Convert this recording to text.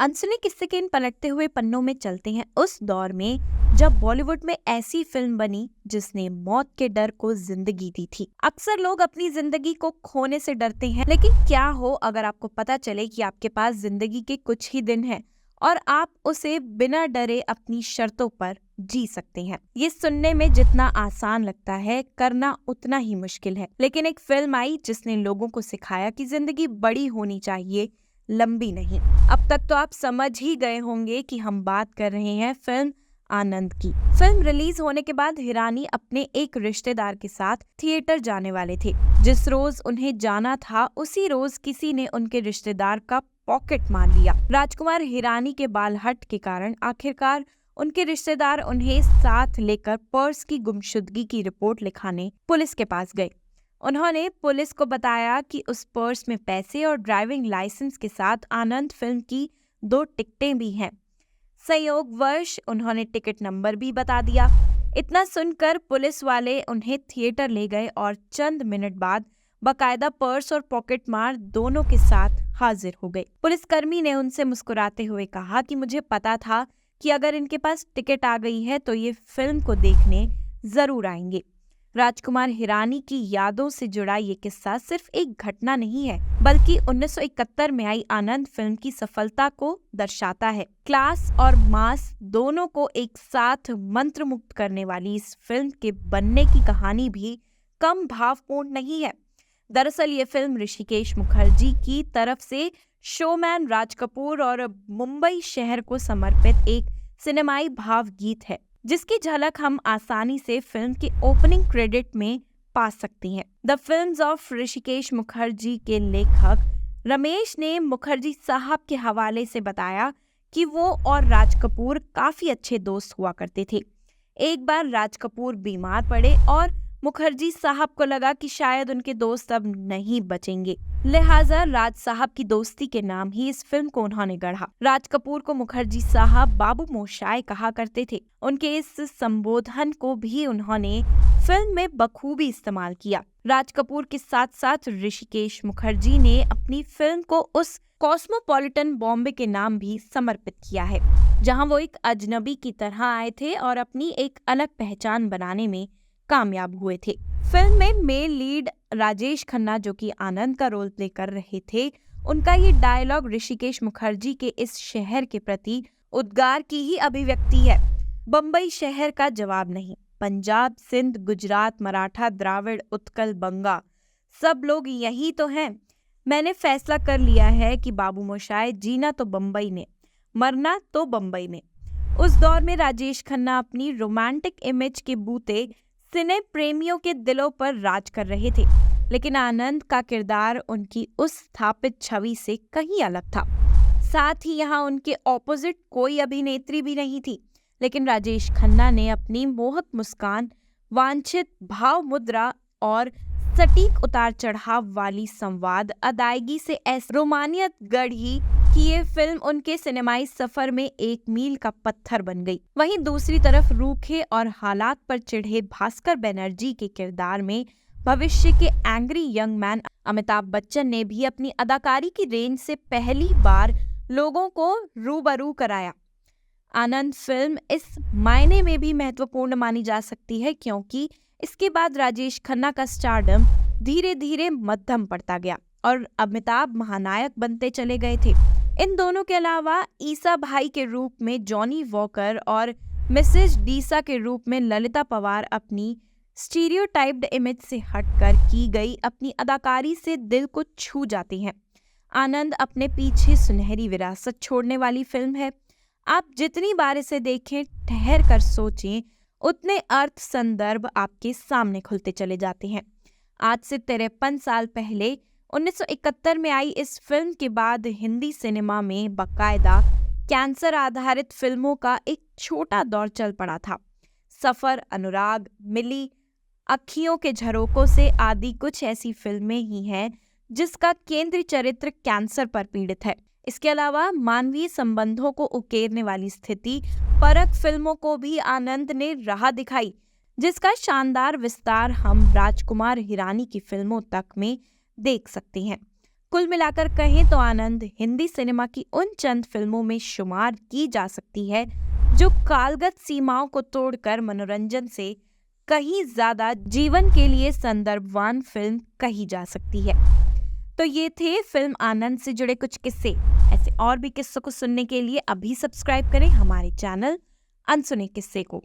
अनसुने किस्से के इन पलटते हुए पन्नों में चलते हैं उस दौर में जब बॉलीवुड में ऐसी फिल्म बनी जिसने मौत के डर को जिंदगी दी थी। अक्सर लोग अपनी जिंदगी को खोने से डरते हैं, लेकिन क्या हो अगर आपको पता चले कि आपके पास जिंदगी के कुछ ही दिन हैं और आप उसे बिना डरे अपनी शर्तों पर जी सकते हैं। ये सुनने में जितना आसान लगता है, करना उतना ही मुश्किल है। लेकिन एक फिल्म आई जिसने लोगों को सिखाया कि जिंदगी बड़ी होनी चाहिए, लंबी नहीं। अब तक तो आप समझ ही गए होंगे कि हम बात कर रहे हैं फिल्म आनंद की। फिल्म रिलीज होने के बाद हिरानी अपने एक रिश्तेदार के साथ थिएटर जाने वाले थे। जिस रोज उन्हें जाना था उसी रोज किसी ने उनके रिश्तेदार का पॉकेट मार लिया। राजकुमार हिरानी के बालहट के कारण आखिरकार उनके रिश्तेदार उन्हें साथ लेकर पर्स की गुमशुदगी की रिपोर्ट लिखाने पुलिस के पास गए। उन्होंने पुलिस को बताया कि उस पर्स में पैसे और ड्राइविंग लाइसेंस के साथ आनंद फिल्म की 2 टिकटें भी हैं। संयोगवश उन्होंने टिकट नंबर भी बता दिया। इतना सुनकर पुलिस वाले उन्हें थिएटर ले गए और चंद मिनट बाद बकायदा पर्स और पॉकेट मार दोनों के साथ हाजिर हो गए। पुलिसकर्मी ने उनसे मुस्कुराते हुए कहा कि मुझे पता था कि अगर इनके पास टिकट आ गई है तो ये फिल्म को देखने जरूर आएंगे। राजकुमार हिरानी की यादों से जुड़ा ये किस्सा सिर्फ एक घटना नहीं है, बल्कि 1971 में आई आनंद फिल्म की सफलता को दर्शाता है। क्लास और मास दोनों को एक साथ मंत्रमुग्ध करने वाली इस फिल्म के बनने की कहानी भी कम भावपूर्ण नहीं है। दरअसल ये फिल्म ऋषिकेश मुखर्जी की तरफ से शोमैन राज कपूर और मुंबई शहर को समर्पित एक सिनेमाई भावगीत है, जिसकी झलक हम आसानी से फिल्म के ओपनिंग क्रेडिट में पा सकते हैं। The films of Rishikesh Mukherjee के लेखक रमेश ने मुखर्जी साहब के हवाले से बताया कि वो और राज कपूर काफी अच्छे दोस्त हुआ करते थे। एक बार राज कपूर बीमार पड़े और मुखर्जी साहब को लगा कि शायद उनके दोस्त अब नहीं बचेंगे, लिहाजा राज साहब की दोस्ती के नाम ही इस फिल्म को उन्होंने गढ़ा। राज कपूर को मुखर्जी साहब बाबू मोशाय कहा करते थे। उनके इस संबोधन को भी उन्होंने फिल्म में बखूबी इस्तेमाल किया। राज कपूर के साथ साथ ऋषिकेश मुखर्जी ने अपनी फिल्म को उस कॉस्मोपॉलिटन बॉम्बे के नाम भी समर्पित किया है, जहां वो एक अजनबी की तरह आए थे और अपनी एक अलग पहचान बनाने में कामयाब हुए थे। फिल्म में मेल लीड राजेश खन्ना, जो कि आनंद का रोल प्ले कर रहे थे, उनका ये डायलॉग ऋषिकेश मुखर्जी के इस शहर के प्रति उद्गार की ही अभिव्यक्ति है। बम्बई शहर का जवाब नहीं, पंजाब, सिंध, गुजरात, मराठा, द्राविड़, उत्कल, बंगा, सब लोग यही तो हैं। मैंने फैसला कर लिया है कि बाबू मोशाय जीना तो बम्बई में, मरना तो बम्बई में। उस दौर में राजेश खन्ना अपनी रोमांटिक इमेज के बूते सिने प्रेमियों के दिलों पर राज कर रहे थे, लेकिन आनंद का किरदार उनकी उस स्थापित छवि से कहीं अलग था। साथ ही यहाँ उनके ऑपोजिट कोई अभिनेत्री भी नहीं थी, लेकिन राजेश खन्ना ने अपनी मोहक मुस्कान, वांछित भाव मुद्रा और सटीक उतार चढ़ाव वाली संवाद अदायगी से ऐसी रोमानियत गढ़ी कि ये फिल्म उनके सिनेमाई सफर में एक मील का पत्थर बन गई। वहीं दूसरी तरफ रूखे और हालात पर चिढ़े भास्कर बनर्जी के किरदार में भविष्य के angry young man Amitabh Bachchan ने भी अपनी अदाकारी की रेंज से पहली बार लोगों को रूबरू कराया। आनंद फिल्म इस मायने में भी महत्वपूर्ण मानी जा सकती है क्योंकि इसके बाद राजेश खन्ना का स्टारडम धीरे धीरे मध्यम पड़ता गया और अमिताभ महानायक बनते चले गए थे। इन दोनों के अलावा ईसा भाई के रूप में जॉनी वॉकर और मिसेज डीसा के रूप में ललिता पवार अपनी स्टीरियोटाइप्ड इमेज से हटकर की गई अपनी अदाकारी से दिल को छू जाती हैं। आनंद अपने पीछे सुनहरी विरासत छोड़ने वाली फिल्म है। आप जितनी बार इसे देखें, ठहर कर सोचें, उतने अर्थ संदर्भ आपके सामने खुलते चले जाते हैं। आज से 53 साल पहले 1971 में आई इस फिल्म के बाद हिंदी सिनेमा में बकायदा कैंसर आधारित फिल्मों का एक छोटा दौर चल पड़ा था। सफर, अनुराग, मिली, अखियों के झरोकों से आदि कुछ ऐसी फिल्में ही हैं जिसका केंद्रीय चरित्र कैंसर पर पीड़ित है। इसके अलावा मानवीय संबंधों को उकेरने वाली स्थिति परक फिल्मों को भी आनंद ने राह दिखाई, जिसका शानदार विस्तार हम राजकुमार हिरानी की फिल्मों तक में देख सकते हैं। कुल मिलाकर कहें तो आनंद हिंदी सिनेमा की उन चंद फिल्मों में शुमार की जा सकती है जो कालगत सीमाओं को तोड़कर मनोरंजन से कहीं ज्यादा जीवन के लिए संदर्भवान फिल्म कही जा सकती है। तो ये थे फिल्म आनंद से जुड़े कुछ किस्से। ऐसे और भी किस्सों को सुनने के लिए अभी सब्सक्राइब करें हमारे चैनल अनसुने किस्से को।